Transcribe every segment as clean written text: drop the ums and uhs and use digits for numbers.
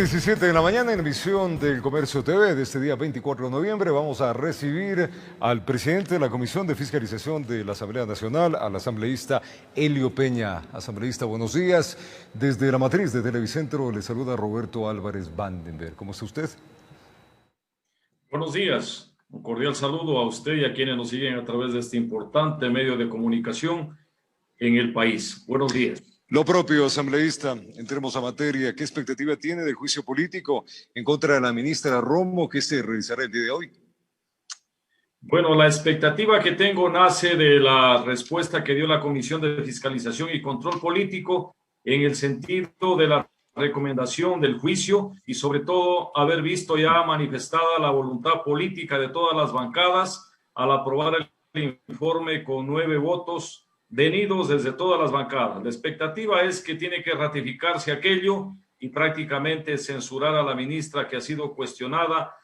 8:17 de la mañana en emisión del Comercio TV de este día 24 de noviembre vamos a recibir al presidente de la Comisión de Fiscalización de la Asamblea Nacional, al asambleísta Elio Peña. Asambleísta, buenos días. Desde la matriz de Televicentro le saluda Roberto Álvarez Vandenberg. ¿Cómo está usted? Buenos días. Un cordial saludo a usted y a quienes nos siguen a través de este importante medio de comunicación en el país. Buenos días. Lo propio, asambleísta, entremos a materia. ¿Qué expectativa tiene del juicio político en contra de la ministra Romo que se realizará el día de hoy? Bueno, la expectativa que tengo nace de la respuesta que dio la Comisión de Fiscalización y Control Político en el sentido de la recomendación del juicio y sobre todo haber visto ya manifestada la voluntad política de todas las bancadas al aprobar el informe con 9 votos venidos desde todas las bancadas. La expectativa es que tiene que ratificarse aquello y prácticamente censurar a la ministra que ha sido cuestionada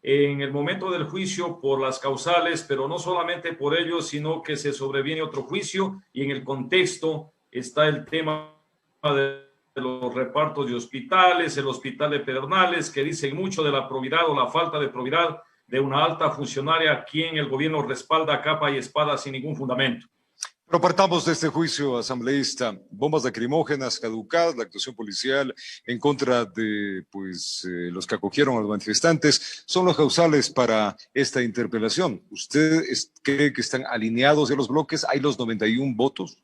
en el momento del juicio por las causales, pero no solamente por ello, sino que se sobreviene otro juicio y en el contexto está el tema de los repartos de hospitales, el hospital de Pedernales, que dicen mucho de la probidad o la falta de probidad de una alta funcionaria a quien el gobierno respalda a capa y espada sin ningún fundamento. Pero partamos de este juicio, asambleísta. Bombas lacrimógenas caducadas, la actuación policial en contra de los que acogieron a los manifestantes, son los causales para esta interpelación. ¿Usted cree que están alineados ya los bloques? ¿Hay los 91 votos?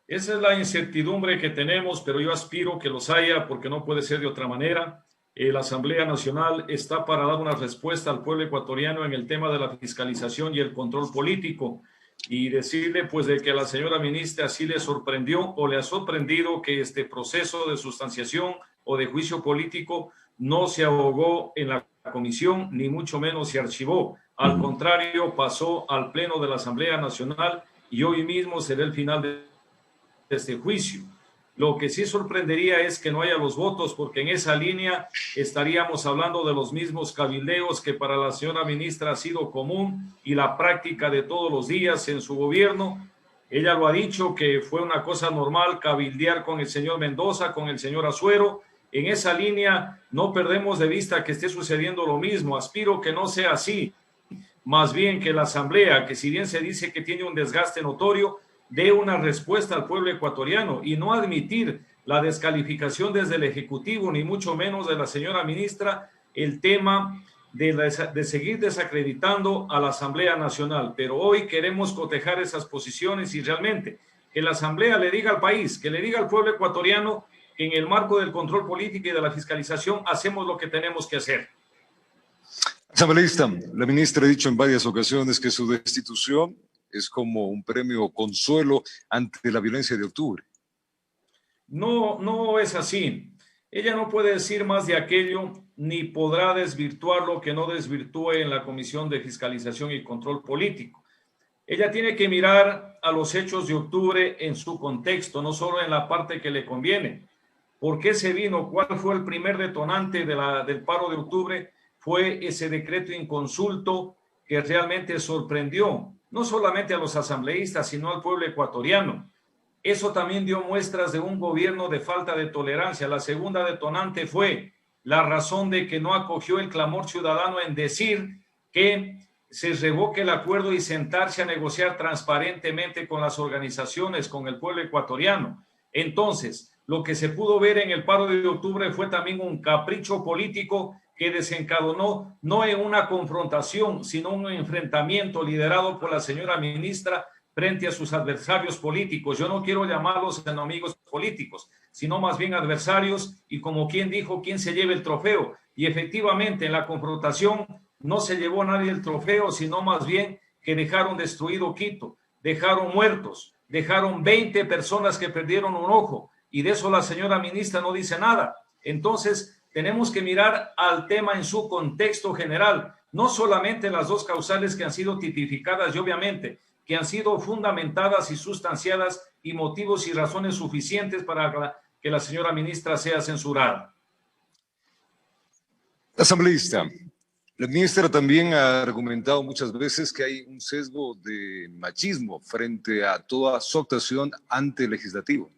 Esa es la incertidumbre que tenemos, pero yo aspiro que los haya porque no puede ser de otra manera. La Asamblea Nacional está para dar una respuesta al pueblo ecuatoriano en el tema de la fiscalización y el control político y decirle pues de que a la señora ministra sí le sorprendió o le ha sorprendido que este proceso de sustanciación o de juicio político no se abogó en la comisión ni mucho menos se archivó. Al contrario, pasó al pleno de la Asamblea Nacional y hoy mismo será el final de este juicio. Lo que sí sorprendería es que no haya los votos, porque en esa línea estaríamos hablando de los mismos cabildeos que para la señora ministra ha sido común y la práctica de todos los días en su gobierno. Ella lo ha dicho que fue una cosa normal cabildear con el señor Mendoza, con el señor Azuero. En esa línea no perdemos de vista que esté sucediendo lo mismo. Aspiro que no sea así. Más bien que la Asamblea, que si bien se dice que tiene un desgaste notorio, dé una respuesta al pueblo ecuatoriano y no admitir la descalificación desde el Ejecutivo, ni mucho menos de la señora ministra, el tema de seguir desacreditando a la Asamblea Nacional. Pero hoy queremos cotejar esas posiciones y realmente que la Asamblea le diga al país, que le diga al pueblo ecuatoriano que en el marco del control político y de la fiscalización hacemos lo que tenemos que hacer. Asambleísta, la ministra ha dicho en varias ocasiones que su destitución es como un premio consuelo ante la violencia de octubre. No, no es así. Ella no puede decir más de aquello, ni podrá desvirtuar lo que no desvirtúe en la Comisión de Fiscalización y Control Político. Ella tiene que mirar a los hechos de octubre en su contexto, no solo en la parte que le conviene. ¿Por qué se vino? ¿Cuál fue el primer detonante del paro de octubre? Fue ese decreto inconsulto que realmente sorprendió no solamente a los asambleístas, sino al pueblo ecuatoriano. Eso también dio muestras de un gobierno de falta de tolerancia. La segunda detonante fue la razón de que no acogió el clamor ciudadano en decir que se revoque el acuerdo y sentarse a negociar transparentemente con las organizaciones, con el pueblo ecuatoriano. Entonces, lo que se pudo ver en el paro de octubre fue también un capricho político que desencadenó no en una confrontación, sino un enfrentamiento liderado por la señora ministra frente a sus adversarios políticos. Yo no quiero llamarlos enemigos políticos, sino más bien adversarios y como quien dijo, quién se lleve el trofeo. Y efectivamente en la confrontación no se llevó nadie el trofeo, sino más bien que dejaron destruido Quito, dejaron muertos, dejaron 20 personas que perdieron un ojo y de eso la señora ministra no dice nada. Entonces, tenemos que mirar al tema en su contexto general, no solamente las dos causales que han sido tipificadas y obviamente que han sido fundamentadas y sustanciadas y motivos y razones suficientes para que la señora ministra sea censurada. Asambleísta, la ministra también ha argumentado muchas veces que hay un sesgo de machismo frente a toda su actuación ante el legislativo.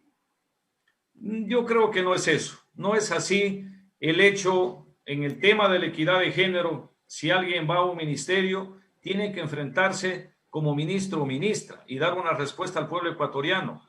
Yo creo que no es eso, no es así. El hecho, en el tema de la equidad de género, si alguien va a un ministerio, tiene que enfrentarse como ministro o ministra y dar una respuesta al pueblo ecuatoriano.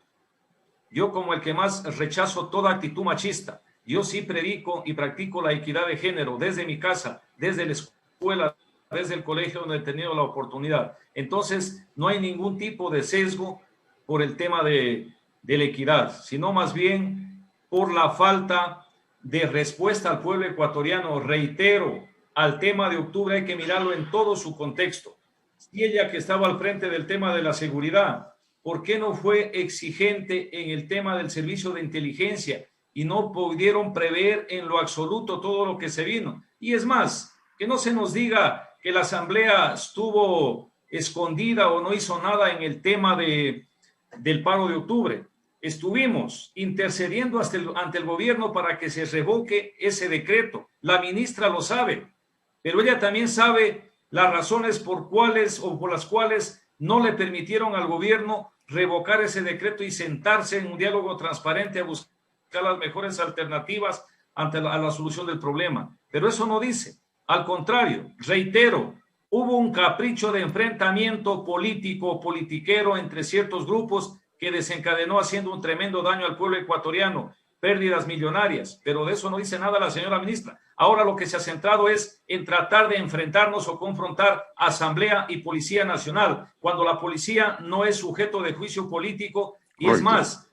Yo, como el que más rechazo toda actitud machista, yo sí predico y practico la equidad de género desde mi casa, desde la escuela, desde el colegio donde he tenido la oportunidad. Entonces, no hay ningún tipo de sesgo por el tema de la equidad, sino más bien por la falta de respuesta al pueblo ecuatoriano. Reitero, al tema de octubre hay que mirarlo en todo su contexto. Si ella, que estaba al frente del tema de la seguridad, ¿por qué no fue exigente en el tema del servicio de inteligencia y no pudieron prever en lo absoluto todo lo que se vino? Y es más, que no se nos diga que la Asamblea estuvo escondida o no hizo nada en el tema del paro de octubre. Estuvimos intercediendo ante el gobierno para que se revoque ese decreto. La ministra lo sabe, pero ella también sabe las razones por las cuales no le permitieron al gobierno revocar ese decreto y sentarse en un diálogo transparente a buscar las mejores alternativas a la solución del problema. Pero eso no dice. Al contrario, reitero, hubo un capricho de enfrentamiento político, politiquero entre ciertos grupos que desencadenó haciendo un tremendo daño al pueblo ecuatoriano, pérdidas millonarias, pero de eso no dice nada la señora ministra. Ahora lo que se ha centrado es en tratar de enfrentarnos o confrontar Asamblea y Policía Nacional, cuando la policía no es sujeto de juicio político y es más,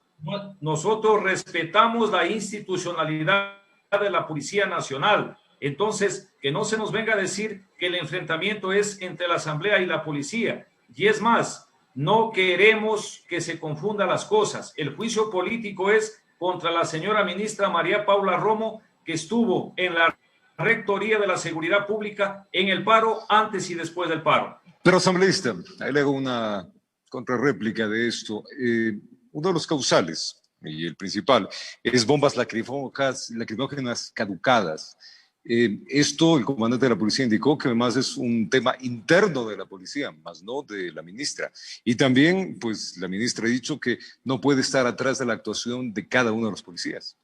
nosotros respetamos la institucionalidad de la Policía Nacional. Entonces, que no se nos venga a decir que el enfrentamiento es entre la Asamblea y la policía. Y es más, no queremos que se confundan las cosas. El juicio político es contra la señora ministra María Paula Romo, que estuvo en la Rectoría de la Seguridad Pública en el paro, antes y después del paro. Pero, asambleísta, ahí le hago una contrarréplica de esto. Uno de los causales, y el principal, es bombas lacrimógenas caducadas. Esto el comandante de la policía indicó que además es un tema interno de la policía, más no de la ministra. Y también, pues, la ministra ha dicho que no puede estar atrás de la actuación de cada uno de los policías.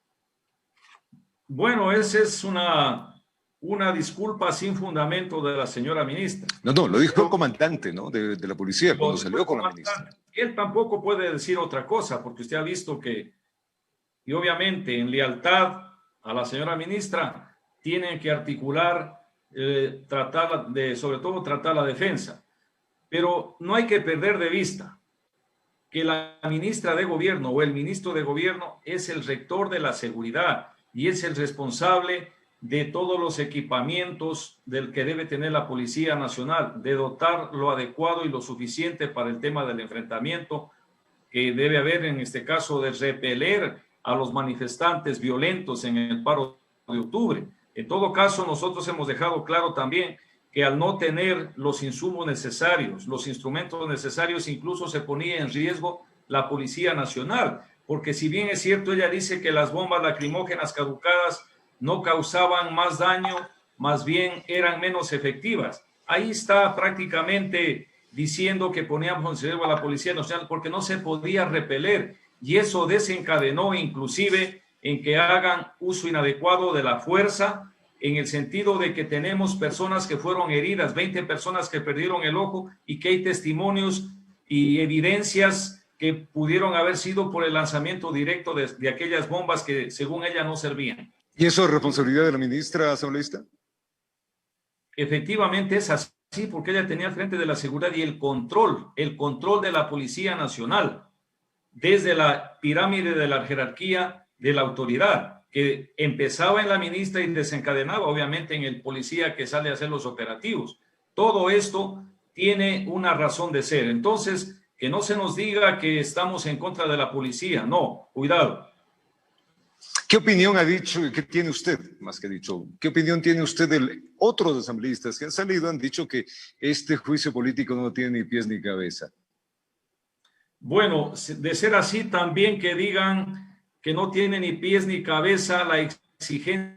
Bueno, esa es una disculpa sin fundamento de la señora ministra. No, lo dijo el comandante, ¿no? de la policía cuando salió con la ministra. Él tampoco puede decir otra cosa, porque usted ha visto que, y obviamente en lealtad a la señora ministra, tienen que articular, sobre todo tratar la defensa. Pero no hay que perder de vista que la ministra de gobierno o el ministro de gobierno es el rector de la seguridad y es el responsable de todos los equipamientos del que debe tener la Policía Nacional, de dotar lo adecuado y lo suficiente para el tema del enfrentamiento que debe haber, en este caso, de repeler a los manifestantes violentos en el paro de octubre. En todo caso, nosotros hemos dejado claro también que al no tener los insumos necesarios, los instrumentos necesarios, incluso se ponía en riesgo la Policía Nacional, porque si bien es cierto, ella dice que las bombas lacrimógenas caducadas no causaban más daño, más bien eran menos efectivas. Ahí está prácticamente diciendo que poníamos en riesgo a la Policía Nacional porque no se podía repeler, y eso desencadenó inclusive en que hagan uso inadecuado de la fuerza, en el sentido de que tenemos personas que fueron heridas, 20 personas que perdieron el ojo, y que hay testimonios y evidencias que pudieron haber sido por el lanzamiento directo de aquellas bombas que según ella no servían. ¿Y eso es responsabilidad de la ministra asambleísta? Efectivamente es así, porque ella tenía al frente de la seguridad y el control de la Policía Nacional, desde la pirámide de la jerarquía de la autoridad, que empezaba en la ministra y desencadenaba obviamente en el policía que sale a hacer los operativos. Todo esto tiene una razón de ser. Entonces, que no se nos diga que estamos en contra de la policía. No, cuidado. ¿Qué opinión ha dicho y qué tiene usted, más que dicho, qué opinión tiene usted de otros asambleístas que han salido, han dicho que este juicio político no tiene ni pies ni cabeza? Bueno, de ser así, también que digan que no tiene ni pies ni cabeza la exigencia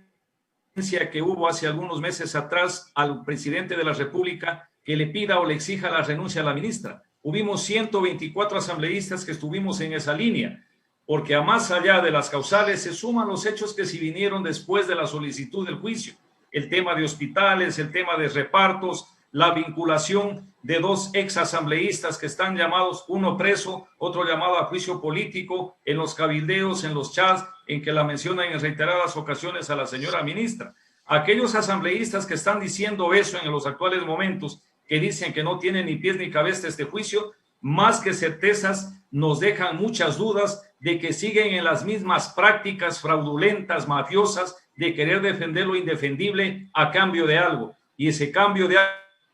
que hubo hace algunos meses atrás al presidente de la República que le pida o le exija la renuncia a la ministra. Hubimos 124 asambleístas que estuvimos en esa línea. porque a más allá de las causales se suman los hechos que se vinieron después de la solicitud del juicio. El tema de hospitales, el tema de repartos, la vinculación de dos exasambleístas que están llamados, uno preso, otro llamado a juicio político, en los cabildeos, en los chats, en que la mencionan en reiteradas ocasiones a la señora ministra. Aquellos asambleístas que están diciendo eso en los actuales momentos, que dicen que no tiene ni pies ni cabeza este juicio, más que certezas, nos dejan muchas dudas de que siguen en las mismas prácticas fraudulentas, mafiosas, de querer defender lo indefendible a cambio de algo. Y ese cambio de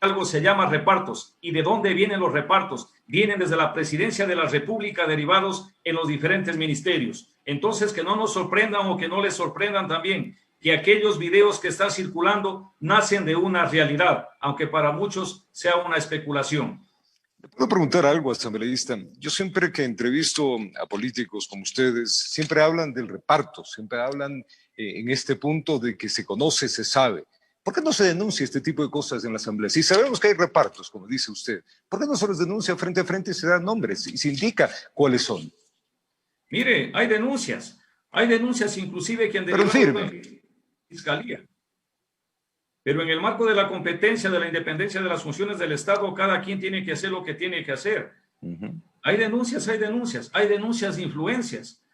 algo se llama repartos. ¿Y de dónde vienen los repartos? Vienen desde la presidencia de la República, derivados en los diferentes ministerios. Entonces, que no nos sorprendan o que no les sorprendan también que aquellos videos que están circulando nacen de una realidad, aunque para muchos sea una especulación. Le puedo preguntar algo, asambleísta. Yo siempre que entrevisto a políticos como ustedes, siempre hablan del reparto, siempre hablan en este punto de que se conoce, se sabe. ¿Por qué no se denuncia este tipo de cosas en la Asamblea? Si sabemos que hay repartos, como dice usted, ¿por qué no se los denuncia frente a frente y se dan nombres y se indica cuáles son? Mire, hay denuncias inclusive que han Pero derivado firme. en fiscalía. Pero en el marco de la competencia, de la independencia de las funciones del Estado, cada quien tiene que hacer lo que tiene que hacer. Hay denuncias de influencias.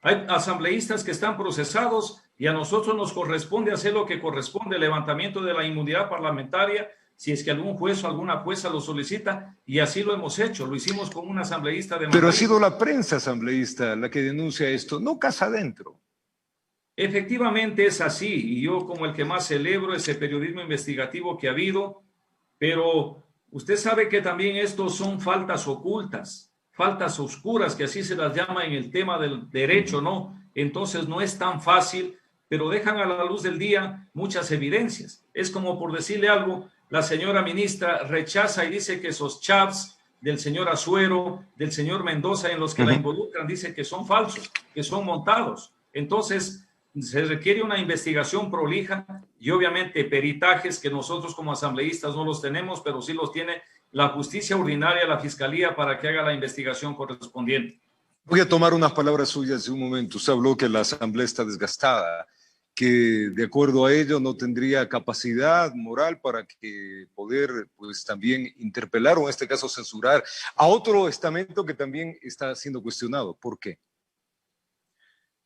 Hay asambleístas que están procesados y a nosotros nos corresponde hacer lo que corresponde, el levantamiento de la inmunidad parlamentaria, si es que algún juez o alguna jueza lo solicita, y así lo hemos hecho. Lo hicimos con un asambleísta de Madrid. Pero ha sido la prensa asambleísta la que denuncia esto, no casa adentro. Efectivamente es así, y yo como el que más celebro ese periodismo investigativo que ha habido, pero usted sabe que también estos son faltas ocultas, faltas oscuras, que así se las llama en el tema del derecho, ¿no? Entonces no es tan fácil, pero dejan a la luz del día muchas evidencias. Es como por decirle algo, la señora ministra rechaza y dice que esos chats del señor Azuero, del señor Mendoza en los que la involucran, dice que son falsos, que son montados. Entonces se requiere una investigación prolija y obviamente peritajes que nosotros como asambleístas no los tenemos, pero sí los tiene la justicia ordinaria, la fiscalía, para que haga la investigación correspondiente. Voy a tomar unas palabras suyas de un momento. Usted habló que la asamblea está desgastada, que de acuerdo a ello no tendría capacidad moral para que poder pues también interpelar o en este caso censurar a otro estamento que también está siendo cuestionado. ¿Por qué?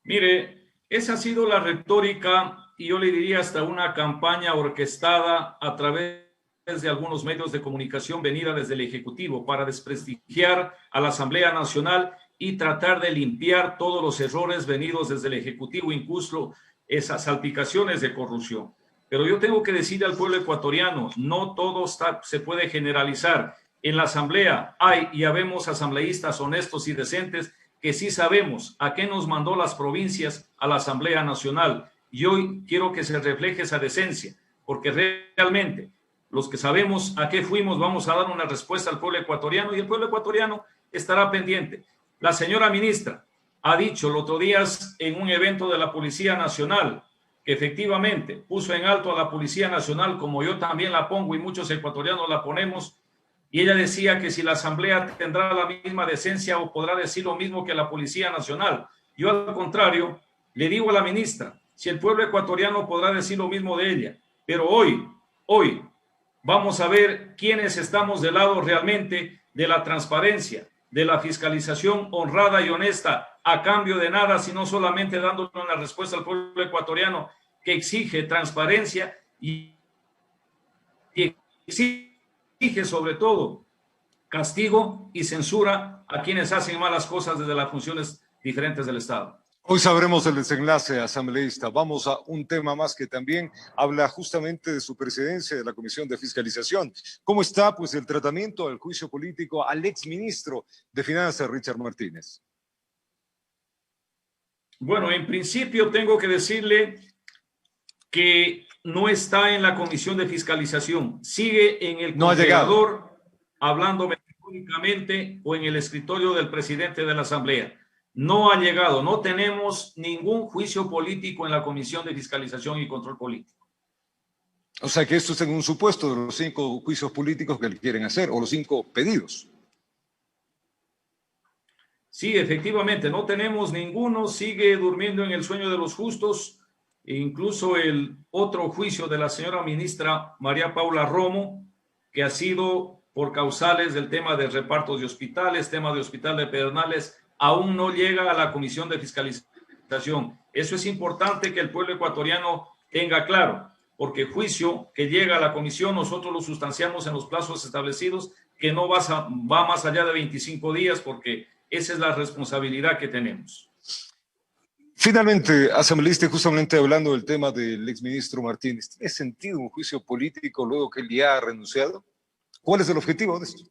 Mire, esa ha sido la retórica y yo le diría hasta una campaña orquestada a través de algunos medios de comunicación venida desde el Ejecutivo para desprestigiar a la Asamblea Nacional y tratar de limpiar todos los errores venidos desde el Ejecutivo, incluso esas salpicaciones de corrupción. Pero yo tengo que decirle al pueblo ecuatoriano, no todo se puede generalizar. En la Asamblea hay y habemos asambleístas honestos y decentes que sí sabemos a qué nos mandó las provincias a la Asamblea Nacional. Y hoy quiero que se refleje esa decencia, porque realmente los que sabemos a qué fuimos vamos a dar una respuesta al pueblo ecuatoriano y el pueblo ecuatoriano estará pendiente. La señora ministra ha dicho el otro día en un evento de la Policía Nacional que efectivamente puso en alto a la Policía Nacional, como yo también la pongo y muchos ecuatorianos la ponemos, y ella decía que si la Asamblea tendrá la misma decencia o podrá decir lo mismo que la Policía Nacional. Yo al contrario le digo a la ministra, si el pueblo ecuatoriano podrá decir lo mismo de ella, pero hoy vamos a ver quiénes estamos del lado realmente de la transparencia, de la fiscalización honrada y honesta, a cambio de nada, sino solamente dándole una respuesta al pueblo ecuatoriano que exige transparencia y exige sobre todo castigo y censura a quienes hacen malas cosas desde las funciones diferentes del Estado. Hoy sabremos el desenlace, asambleísta. Vamos a un tema más que también habla justamente de su presidencia de la Comisión de Fiscalización. ¿Cómo está pues el tratamiento al juicio político al exministro de Finanzas, Richard Martínez? Bueno, en principio tengo que decirle que no está en la Comisión de Fiscalización. Sigue en el congelador, hablando metafóricamente, o en el escritorio del presidente de la Asamblea. No ha llegado, no tenemos ningún juicio político en la Comisión de Fiscalización y Control Político. O sea que esto es en un supuesto de los 5 juicios políticos que le quieren hacer, o los 5 pedidos. Sí, efectivamente, no tenemos ninguno, sigue durmiendo en el sueño de los justos. E incluso el otro juicio de la señora ministra María Paula Romo, que ha sido por causales del tema de repartos de hospitales, tema de hospital de Pedernales, aún no llega a la Comisión de Fiscalización. Eso es importante que el pueblo ecuatoriano tenga claro, porque juicio que llega a la comisión nosotros lo sustanciamos en los plazos establecidos, que no va más allá de 25 días, porque esa es la responsabilidad que tenemos. Finalmente, asambleísta, justamente hablando del tema del exministro Martínez, ¿tiene sentido un juicio político luego que él ya ha renunciado? ¿Cuál es el objetivo de esto?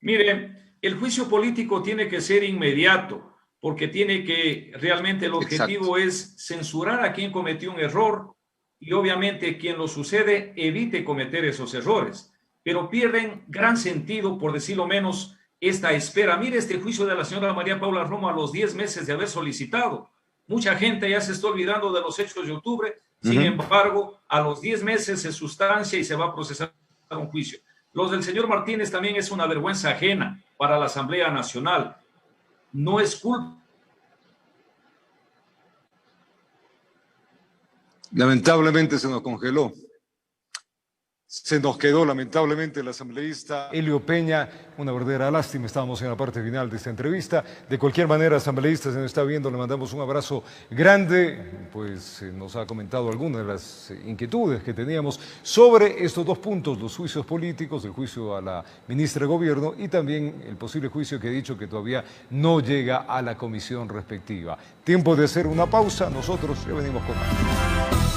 Mire, el juicio político tiene que ser inmediato, porque realmente el objetivo es censurar a quien cometió un error y obviamente quien lo sucede evite cometer esos errores, pero pierden gran sentido, por decirlo menos, esta espera. Mire este juicio de la señora María Paula Romo a los 10 meses de haber solicitado. Mucha gente ya se está olvidando de los hechos de octubre, sin embargo, a los 10 meses se sustancia y se va a procesar un juicio. Los del señor Martínez también es una vergüenza ajena para la Asamblea Nacional. No es culpa. Lamentablemente se nos congeló. Se nos quedó lamentablemente el asambleísta Elio Peña, una verdadera lástima, estábamos en la parte final de esta entrevista. De cualquier manera, asambleísta, se nos está viendo, le mandamos un abrazo grande, pues nos ha comentado algunas de las inquietudes que teníamos sobre estos dos puntos, los juicios políticos, el juicio a la ministra de Gobierno y también el posible juicio que he dicho que todavía no llega a la comisión respectiva. Tiempo de hacer una pausa, nosotros ya venimos con más.